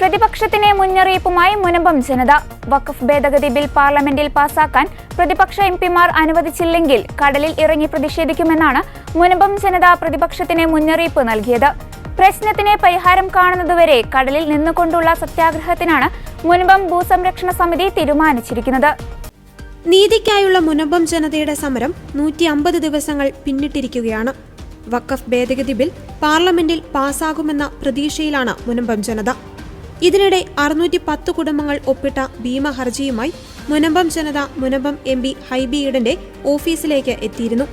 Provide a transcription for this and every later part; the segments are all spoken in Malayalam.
പ്രതിപക്ഷത്തിന് മുന്നറിയിപ്പുമായി മുനമ്പം ജനത. വഖഫ് ഭേദഗതി ബിൽ പാർലമെന്റിൽ പാസാക്കാൻ പ്രതിപക്ഷ എംപിമാർ അനുവദിച്ചില്ലെങ്കിൽ കടലിൽ ഇറങ്ങി പ്രതിഷേധിക്കുമെന്നാണ് മുനമ്പം ജനത പ്രതിപക്ഷത്തിന് മുന്നറിയിപ്പ് നൽകിയത്. പ്രശ്നത്തിന് പരിഹാരം കാണുന്നതുവരെ കടലിൽ നിന്നുകൊണ്ടുള്ള സത്യാഗ്രഹത്തിനാണ് മുനമ്പം ഭൂസംരക്ഷണ സമിതി തീരുമാനിച്ചിരിക്കുന്നത്. നീതിക്കായുള്ള മുനമ്പം ജനതയുടെ സമരം 150 ദിവസങ്ങൾ പിന്നിട്ടിരിക്കുകയാണ്. വഖഫ് ഭേദഗതി ബിൽ പാർലമെന്റിൽ പാസ്സാകുമെന്ന പ്രതീക്ഷയിലാണ് മുനമ്പം ജനത. ഇതിനിടെ 610 കുടുംബങ്ങൾ ഒപ്പിട്ട ഭീമ ഹർജിയുമായി മുനമ്പം ജനത മുനമ്പം MP ഹൈബി ഈഡന്റെ ഓഫീസിലേക്ക് എത്തിയിരുന്നു.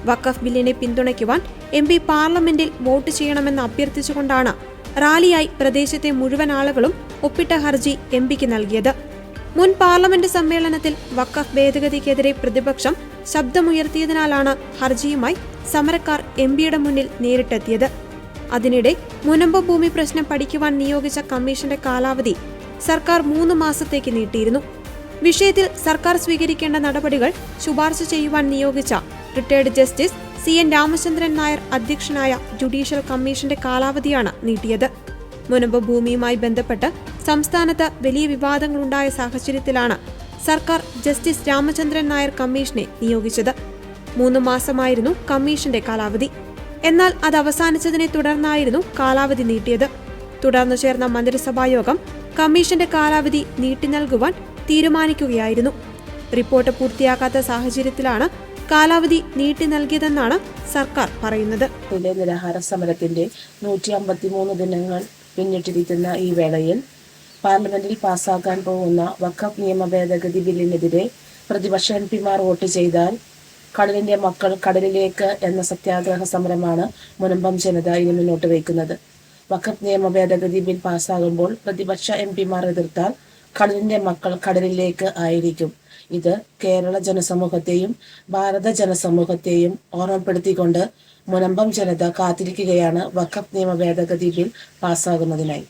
വഖഫ് ബില്ലിനെ പിന്തുണയ്ക്കുവാൻ MP പാർലമെന്റിൽ വോട്ട് ചെയ്യണമെന്ന് അഭ്യർത്ഥിച്ചുകൊണ്ടാണ് റാലിയായി പ്രദേശത്തെ മുഴുവൻ ആളുകളും ഒപ്പിട്ട ഹർജി MPക്ക് നൽകിയത്. മുൻ പാർലമെന്റ് സമ്മേളനത്തിൽ വഖഫ് ഭേദഗതിക്കെതിരെ പ്രതിപക്ഷം ശബ്ദമുയർത്തിയതിനാലാണ് ഹർജിയുമായി സമരക്കാർ MPയുടെ മുന്നിൽ നേരിട്ടെത്തിയത്. അതിനിടെ മുനമ്പം ഭൂമി പ്രശ്നം പഠിക്കുവാൻ നിയോഗിച്ച കമ്മീഷന്റെ കാലാവധി സർക്കാർ 3 മാസത്തേക്ക് നീട്ടിയിരുന്നു. വിഷയത്തിൽ സർക്കാർ സ്വീകരിക്കേണ്ട നടപടികൾ ശുപാർശ ചെയ്യുവാൻ നിയോഗിച്ച retired justice CN Ramachandran Nair അധ്യക്ഷനായ ജുഡീഷ്യൽ കമ്മീഷന്റെ കാലാവധിയാണ് നീട്ടിയത്. മുനമ്പം ഭൂമിയുമായി ബന്ധപ്പെട്ട് സംസ്ഥാനത്ത് വലിയ വിവാദങ്ങളുണ്ടായ സാഹചര്യത്തിലാണ് സർക്കാർ ജസ്റ്റിസ് രാമചന്ദ്രൻ നായർ കമ്മീഷനെ നിയോഗിച്ചത്. 3 മാസമായിരുന്നു കമ്മീഷന്റെ കാലാവധി. എന്നാൽ അത് അവസാനിച്ചതിനെ തുടർന്നായിരുന്നു കാലാവധി നീട്ടിയത്. തുടർന്നു ചേർന്ന മന്ത്രിസഭായോഗം കമ്മീഷന്റെ കാലാവധി നീട്ടി നൽകുവാൻ തീരുമാനിക്കുകയായിരുന്നു. റിപ്പോർട്ട് പൂർത്തിയാക്കാത്ത സാഹചര്യത്തിലാണ് കാലാവധി നീട്ടി നൽകിയതെന്നാണ് സർക്കാർ പറയുന്നത്. നിരാഹാര സമരത്തിന്റെ 153 ദിനങ്ങൾ പിന്നിട്ടിരിക്കുന്ന ഈ വേളയിൽ പാർലമെന്റിൽ പാസ്സാക്കാൻ പോകുന്ന വഖഫ് നിയമ ഭേദഗതി ബില്ലിനെതിരെ പ്രതിപക്ഷ MPമാർ വോട്ട് ചെയ്താൽ കടലിന്റെ മക്കൾ കടലിലേക്ക് എന്ന സത്യാഗ്രഹ സമരമാണ് മുനമ്പം ജനത ഇനി മുന്നോട്ട് വയ്ക്കുന്നത്. വഖഫ് നിയമ ഭേദഗതി ബിൽ പാസ്സാകുമ്പോൾ പ്രതിപക്ഷ MPമാർ എതിർത്താൽ കടലിന്റെ മക്കൾ കടലിലേക്ക് ആയിരിക്കും. ഇത് കേരള ജനസമൂഹത്തെയും ഭാരത ജനസമൂഹത്തെയും ഓർമ്മപ്പെടുത്തിക്കൊണ്ട് മുനമ്പം ജനത കാത്തിരിക്കുകയാണ് വഖഫ് നിയമ ഭേദഗതി ബിൽ പാസ്സാകുന്നതിനായി.